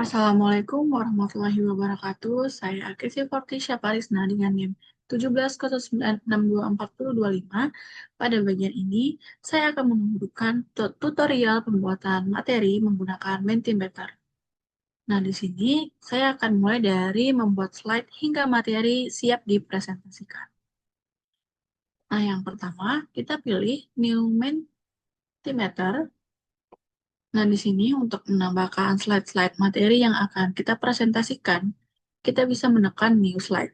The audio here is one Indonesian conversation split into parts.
Assalamualaikum warahmatullahi wabarakatuh. Saya Akesi Fortisha Parisna dengan NIM 1709624025. Pada bagian ini, saya akan menunjukkan tutorial pembuatan materi menggunakan Mentimeter. Nah, di sini saya akan mulai dari membuat slide hingga materi siap dipresentasikan. Nah, yang pertama, kita pilih New Mentimeter. Nah, di sini untuk menambahkan slide-slide materi yang akan kita presentasikan, kita bisa menekan New Slide.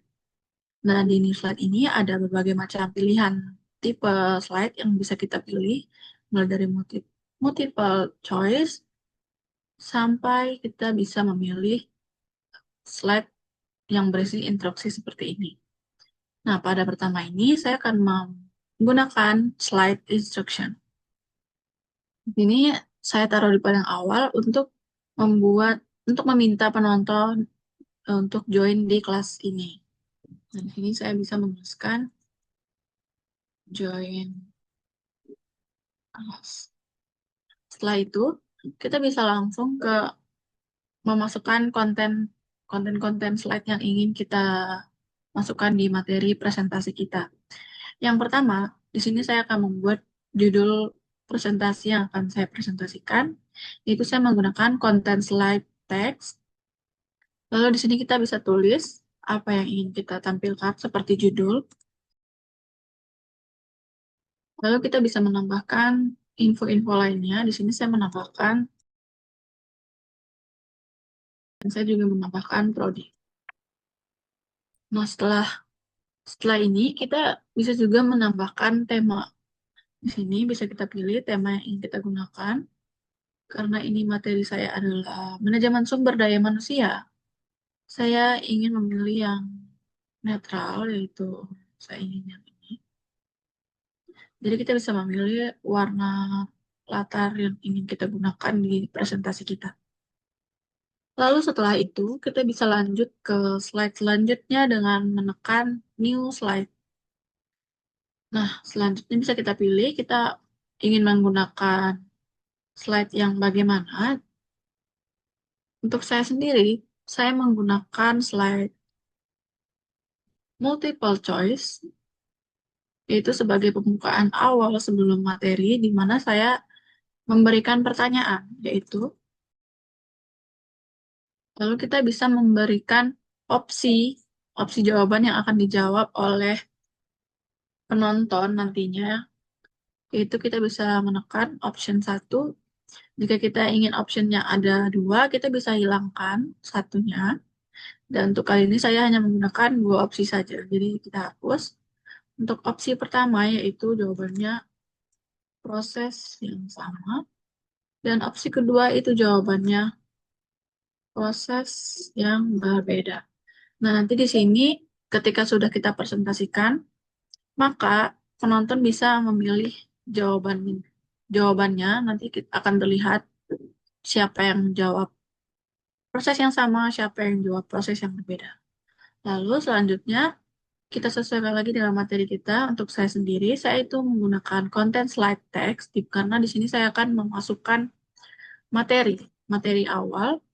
Nah, di New Slide ini ada berbagai macam pilihan tipe slide yang bisa kita pilih, mulai dari multiple choice sampai kita bisa memilih slide yang berisi instruksi seperti ini. Nah, pada pertama ini saya akan menggunakan slide instruction. Ini saya taruh di paling awal untuk meminta penonton untuk join di kelas ini. Dan di sini saya bisa menuliskan join kelas. Setelah itu, kita bisa langsung ke memasukkan konten-konten slide yang ingin kita masukkan di materi presentasi kita. Yang pertama, di sini saya akan membuat judul presentasi yang akan saya presentasikan, yaitu saya menggunakan konten slide text. Lalu di sini kita bisa tulis apa yang ingin kita tampilkan seperti judul. Lalu kita bisa menambahkan info-info lainnya. Di sini saya menambahkan, dan saya juga menambahkan prodi. Nah, setelah ini kita bisa juga menambahkan tema. Di sini bisa kita pilih tema yang ingin kita gunakan. Karena ini materi saya adalah manajemen sumber daya manusia, saya ingin memilih yang netral, yaitu saya ingin yang ini. Jadi kita bisa memilih warna latar yang ingin kita gunakan di presentasi kita. Lalu setelah itu, kita bisa lanjut ke slide selanjutnya dengan menekan New Slide. Nah, selanjutnya bisa kita pilih, kita ingin menggunakan slide yang bagaimana. Untuk saya sendiri, saya menggunakan slide multiple choice, yaitu sebagai pembukaan awal sebelum materi, di mana saya memberikan pertanyaan, yaitu, lalu kita bisa memberikan opsi, opsi jawaban yang akan dijawab oleh penonton nantinya, yaitu kita bisa menekan option 1. Jika kita ingin optionnya ada 2, kita bisa hilangkan satunya. Dan untuk kali ini saya hanya menggunakan 2 opsi saja. Jadi kita hapus. Untuk opsi pertama yaitu jawabannya proses yang sama. Dan opsi kedua itu jawabannya proses yang berbeda. Nah, nanti di sini ketika sudah kita presentasikan, maka penonton bisa memilih jawabannya. Nanti akan terlihat siapa yang jawab proses yang sama, siapa yang jawab proses yang berbeda. Lalu selanjutnya kita sesuaikan lagi dengan materi kita. Untuk saya sendiri, saya itu menggunakan konten slide text, karena di sini saya akan memasukkan materi, materi awal,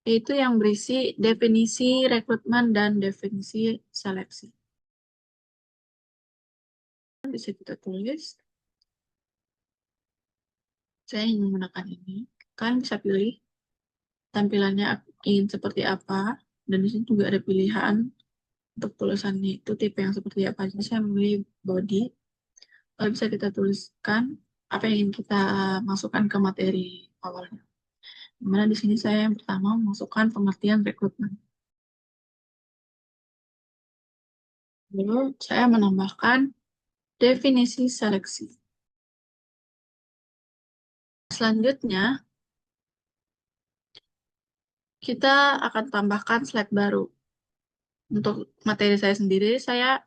yaitu yang berisi definisi rekrutmen dan definisi seleksi. Bisa kita tulis, saya ingin menggunakan ini. Kalian bisa pilih tampilannya ingin seperti apa, dan di sini juga ada pilihan untuk tulisannya itu tipe yang seperti apa. Jadi saya memilih body. Lalu bisa kita tuliskan apa yang ingin kita masukkan ke materi awalnya. Dimana di sini saya yang pertama memasukkan pengertian rekrutmen. Lalu saya menambahkan definisi seleksi. Selanjutnya, kita akan tambahkan slide baru. Untuk materi saya sendiri, saya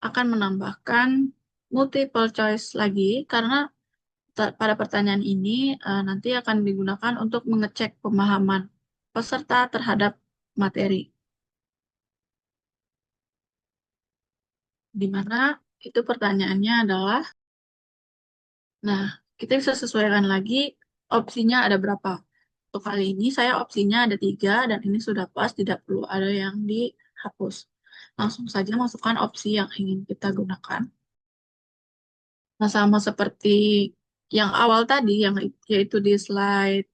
akan menambahkan multiple choice lagi, karena pada pertanyaan ini nanti akan digunakan untuk mengecek pemahaman peserta terhadap materi. Di mana itu pertanyaannya adalah, nah, kita bisa sesuaikan lagi opsinya ada berapa. Untuk kali ini saya opsinya ada tiga dan ini sudah pas, tidak perlu ada yang dihapus. Langsung saja masukkan opsi yang ingin kita gunakan. Nah, sama seperti yang awal tadi, yaitu di slide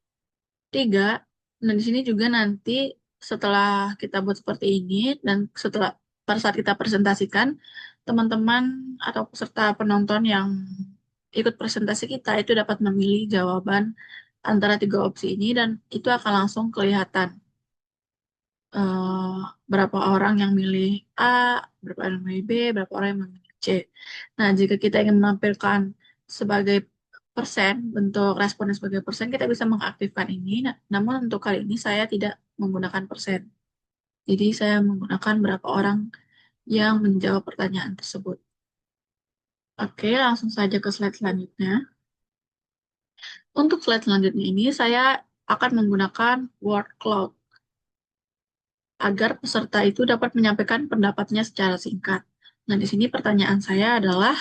3. Nah, di sini juga nanti setelah kita buat seperti ini dan setelah pada saat kita presentasikan, teman-teman atau peserta penonton yang ikut presentasi kita itu dapat memilih jawaban antara tiga opsi ini dan itu akan langsung kelihatan eh, berapa orang yang milih A, berapa orang yang milih B, berapa orang yang memilih C. Nah, jika kita ingin menampilkan sebagai persen, bentuk responnya sebagai persen, kita bisa mengaktifkan ini. Nah, namun untuk kali ini saya tidak menggunakan persen. Jadi saya menggunakan berapa orang yang menjawab pertanyaan tersebut. Oke, langsung saja ke slide selanjutnya. Untuk slide selanjutnya ini, saya akan menggunakan word cloud agar peserta itu dapat menyampaikan pendapatnya secara singkat. Nah, di sini pertanyaan saya adalah,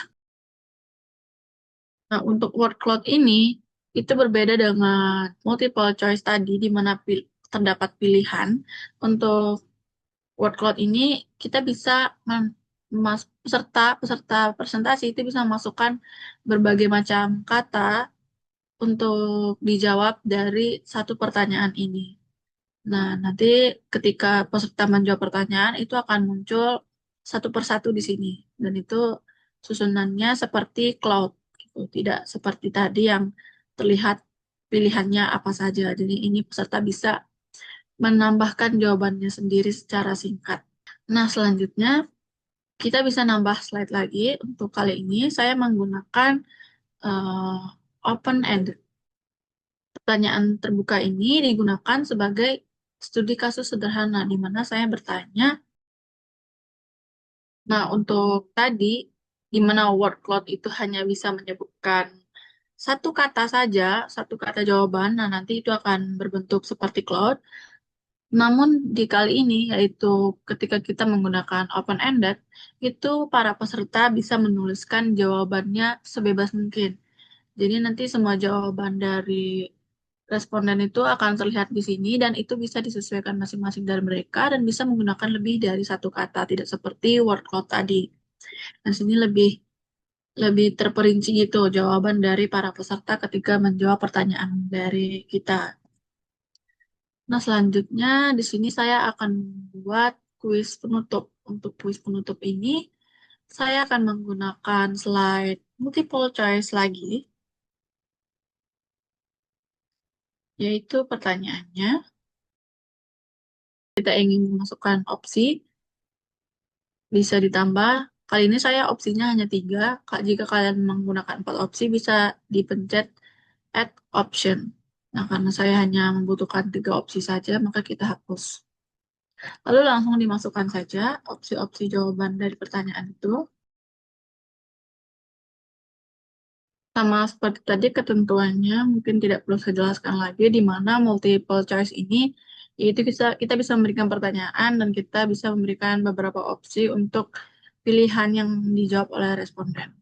nah, untuk word cloud ini itu berbeda dengan multiple choice tadi, di mana terdapat pilihan. Untuk word cloud ini kita bisa peserta peserta presentasi itu bisa memasukkan berbagai macam kata untuk dijawab dari satu pertanyaan ini. Nah, nanti ketika peserta menjawab pertanyaan, itu akan muncul satu persatu di sini. Dan itu susunannya seperti cloud, gitu. Tidak seperti tadi yang terlihat pilihannya apa saja. Jadi ini peserta bisa menambahkan jawabannya sendiri secara singkat. Nah, selanjutnya kita bisa nambah slide lagi. Untuk kali ini saya menggunakan open-ended. Pertanyaan terbuka ini digunakan sebagai studi kasus sederhana, di mana saya bertanya, nah untuk tadi, di mana word cloud itu hanya bisa menyebutkan satu kata saja, satu kata jawaban, nah nanti itu akan berbentuk seperti cloud. Namun di kali ini, yaitu ketika kita menggunakan open-ended, itu para peserta bisa menuliskan jawabannya sebebas mungkin. Jadi nanti semua jawaban dari responden itu akan terlihat di sini dan itu bisa disesuaikan masing-masing dari mereka dan bisa menggunakan lebih dari satu kata, tidak seperti word cloud tadi. Nah, sini lebih lebih terperinci gitu jawaban dari para peserta ketika menjawab pertanyaan dari kita. Nah, selanjutnya di sini saya akan membuat kuis penutup. Untuk kuis penutup ini, saya akan menggunakan slide multiple choice lagi, yaitu pertanyaannya. Kita ingin memasukkan opsi, bisa ditambah. Kali ini saya opsinya hanya tiga. Jika kalian menggunakan empat opsi, bisa dipencet add option. Nah, karena saya hanya membutuhkan tiga opsi saja, maka kita hapus. Lalu langsung dimasukkan saja opsi-opsi jawaban dari pertanyaan itu. Sama seperti tadi ketentuannya mungkin tidak perlu saya jelaskan lagi di mana multiple choice ini yaitu kita bisa memberikan pertanyaan dan kita bisa memberikan beberapa opsi untuk pilihan yang dijawab oleh responden.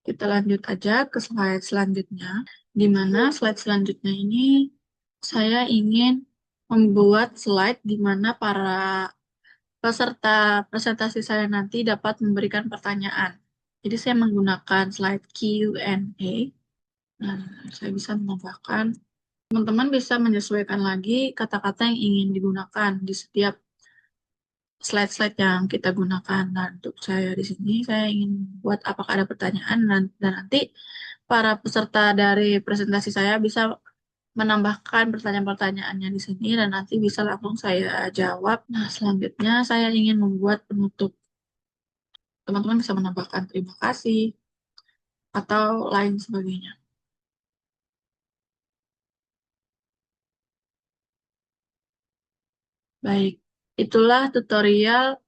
Kita lanjut aja ke slide selanjutnya, di mana slide selanjutnya ini saya ingin membuat slide di mana para peserta presentasi saya nanti dapat memberikan pertanyaan. Jadi saya menggunakan slide Q&A. Nah, saya bisa menambahkan, teman-teman bisa menyesuaikan lagi kata-kata yang ingin digunakan di setiap slide-slide yang kita gunakan. Nah, untuk saya di sini, saya ingin buat apakah ada pertanyaan dan nanti para peserta dari presentasi saya bisa menambahkan pertanyaan-pertanyaannya di sini dan nanti bisa langsung saya jawab. Nah, selanjutnya saya ingin membuat penutup. Teman-teman bisa menambahkan terima kasih atau lain sebagainya. Baik, itulah tutorial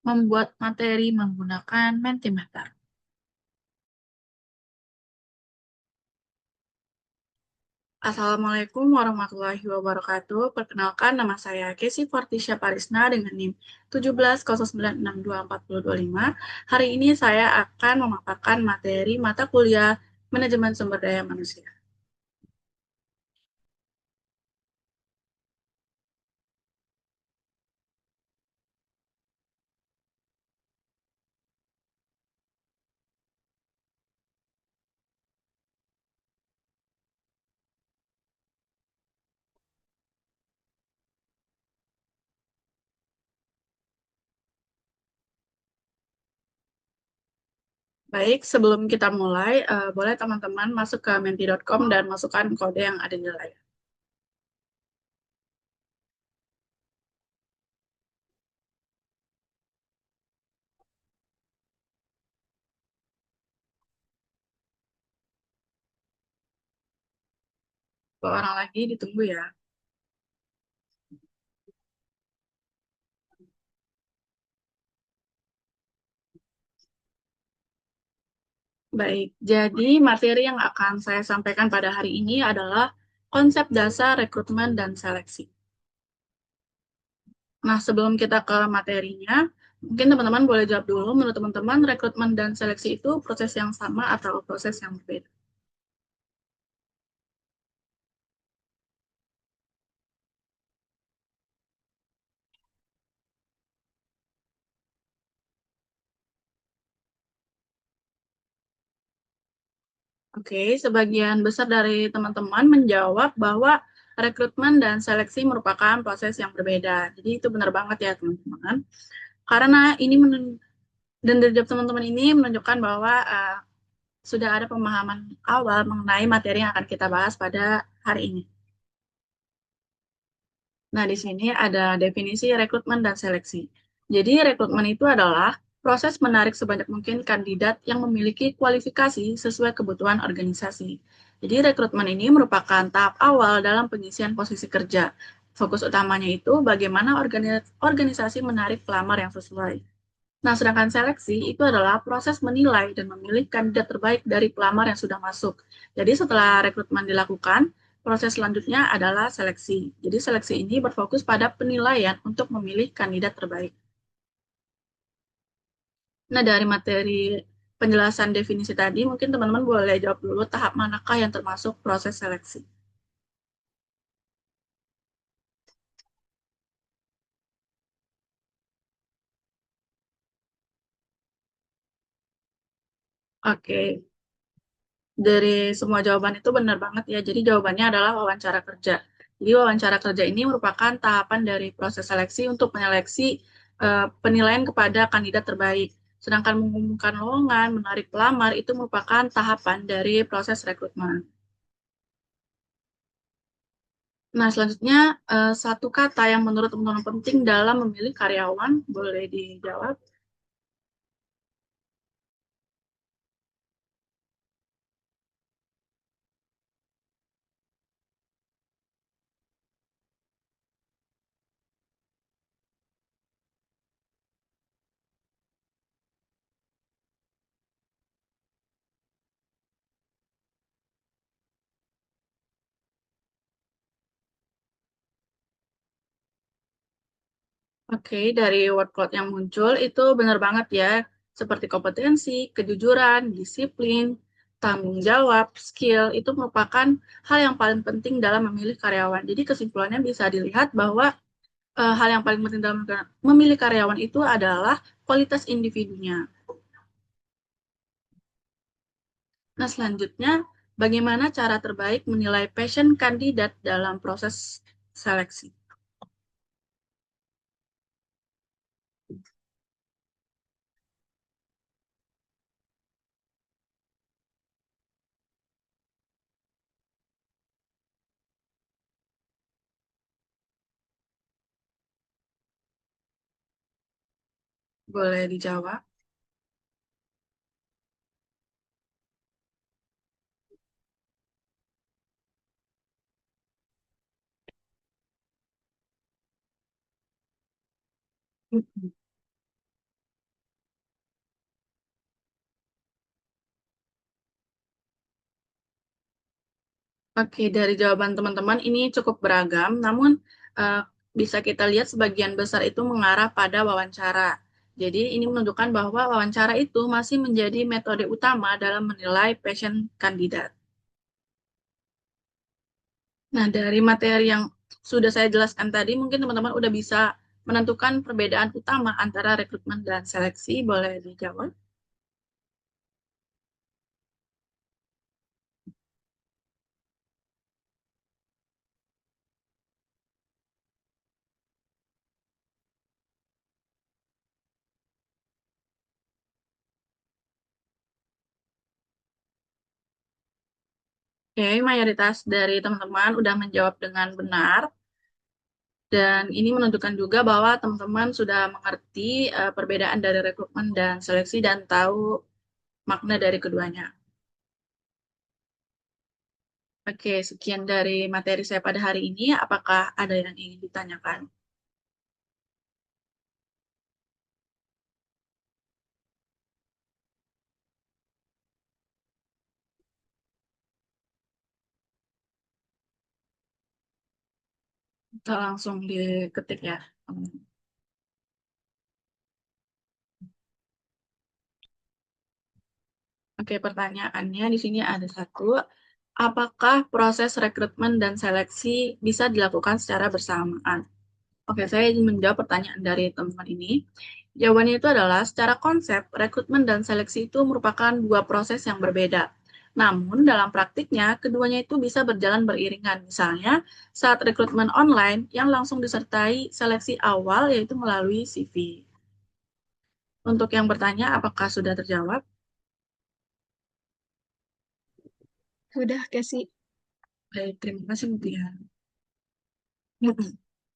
membuat materi menggunakan Mentimeter. Assalamualaikum warahmatullahi wabarakatuh. Perkenalkan, nama saya Kesi Fortisha Parisna dengan NIM 1709624025. Hari ini saya akan memaparkan materi mata kuliah Manajemen Sumber Daya Manusia. Baik, sebelum kita mulai, boleh teman-teman masuk ke menti.com dan masukkan kode yang ada di layar. Kalau orang lagi ditunggu ya. Baik, jadi materi yang akan saya sampaikan pada hari ini adalah konsep dasar rekrutmen dan seleksi. Nah, sebelum kita ke materinya, mungkin teman-teman boleh jawab dulu, menurut teman-teman, rekrutmen dan seleksi itu proses yang sama atau proses yang berbeda? Oke, sebagian besar dari teman-teman menjawab bahwa rekrutmen dan seleksi merupakan proses yang berbeda. Jadi itu benar banget ya teman-teman. Karena ini dan dari jawab teman-teman ini menunjukkan bahwa sudah ada pemahaman awal mengenai materi yang akan kita bahas pada hari ini. Nah, di sini ada definisi rekrutmen dan seleksi. Jadi, rekrutmen itu adalah proses menarik sebanyak mungkin kandidat yang memiliki kualifikasi sesuai kebutuhan organisasi. Jadi, rekrutmen ini merupakan tahap awal dalam pengisian posisi kerja. Fokus utamanya itu bagaimana organisasi menarik pelamar yang sesuai. Nah, sedangkan seleksi itu adalah proses menilai dan memilih kandidat terbaik dari pelamar yang sudah masuk. Jadi, setelah rekrutmen dilakukan, proses selanjutnya adalah seleksi. Jadi, seleksi ini berfokus pada penilaian untuk memilih kandidat terbaik. Nah, dari materi penjelasan definisi tadi, mungkin teman-teman boleh jawab dulu tahap manakah yang termasuk proses seleksi. Oke, dari semua jawaban itu benar banget ya. Jadi jawabannya adalah wawancara kerja. Jadi wawancara kerja ini merupakan tahapan dari proses seleksi untuk menyeleksi penilaian kepada kandidat terbaik. Sedangkan mengumumkan lowongan, menarik pelamar itu merupakan tahapan dari proses rekrutmen. Nah, selanjutnya satu kata yang menurut teman-teman penting dalam memilih karyawan, boleh dijawab, Oke, dari word cloud yang muncul itu benar banget ya, seperti kompetensi, kejujuran, disiplin, tanggung jawab, skill, itu merupakan hal yang paling penting dalam memilih karyawan. Jadi kesimpulannya bisa dilihat bahwa hal yang paling penting dalam memilih karyawan itu adalah kualitas individunya. Nah, selanjutnya, bagaimana cara terbaik menilai passion kandidat dalam proses seleksi? Boleh dijawab? Oke, dari jawaban teman-teman ini cukup beragam, namun eh, bisa kita lihat sebagian besar itu mengarah pada wawancara. Jadi ini menunjukkan bahwa wawancara itu masih menjadi metode utama dalam menilai passion kandidat. Nah, dari materi yang sudah saya jelaskan tadi, mungkin teman-teman udah bisa menentukan perbedaan utama antara rekrutmen dan seleksi. Boleh dijawab? Oke, mayoritas dari teman-teman udah menjawab dengan benar. Dan ini menunjukkan juga bahwa teman-teman sudah mengerti perbedaan dari rekrutmen dan seleksi dan tahu makna dari keduanya. Oke, sekian dari materi saya pada hari ini. Apakah ada yang ingin ditanyakan? Kita langsung diketik ya. Oke, pertanyaannya di sini ada satu. Apakah proses rekrutmen dan seleksi bisa dilakukan secara bersamaan? Oke, saya ingin menjawab pertanyaan dari teman-teman ini. Jawabannya itu adalah secara konsep, rekrutmen dan seleksi itu merupakan dua proses yang berbeda. Namun, dalam praktiknya, keduanya itu bisa berjalan beriringan. Misalnya, saat rekrutmen online yang langsung disertai seleksi awal, yaitu melalui CV. Untuk yang bertanya, apakah sudah terjawab? Udah, Casey. Baik, terima kasih, Mutia.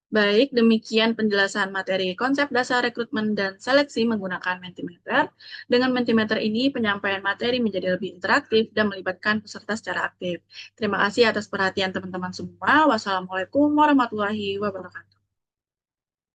Baik, demikian penjelasan materi konsep dasar rekrutmen dan seleksi menggunakan Mentimeter. Dengan Mentimeter ini, penyampaian materi menjadi lebih interaktif dan melibatkan peserta secara aktif. Terima kasih atas perhatian teman-teman semua. Wassalamualaikum warahmatullahi wabarakatuh.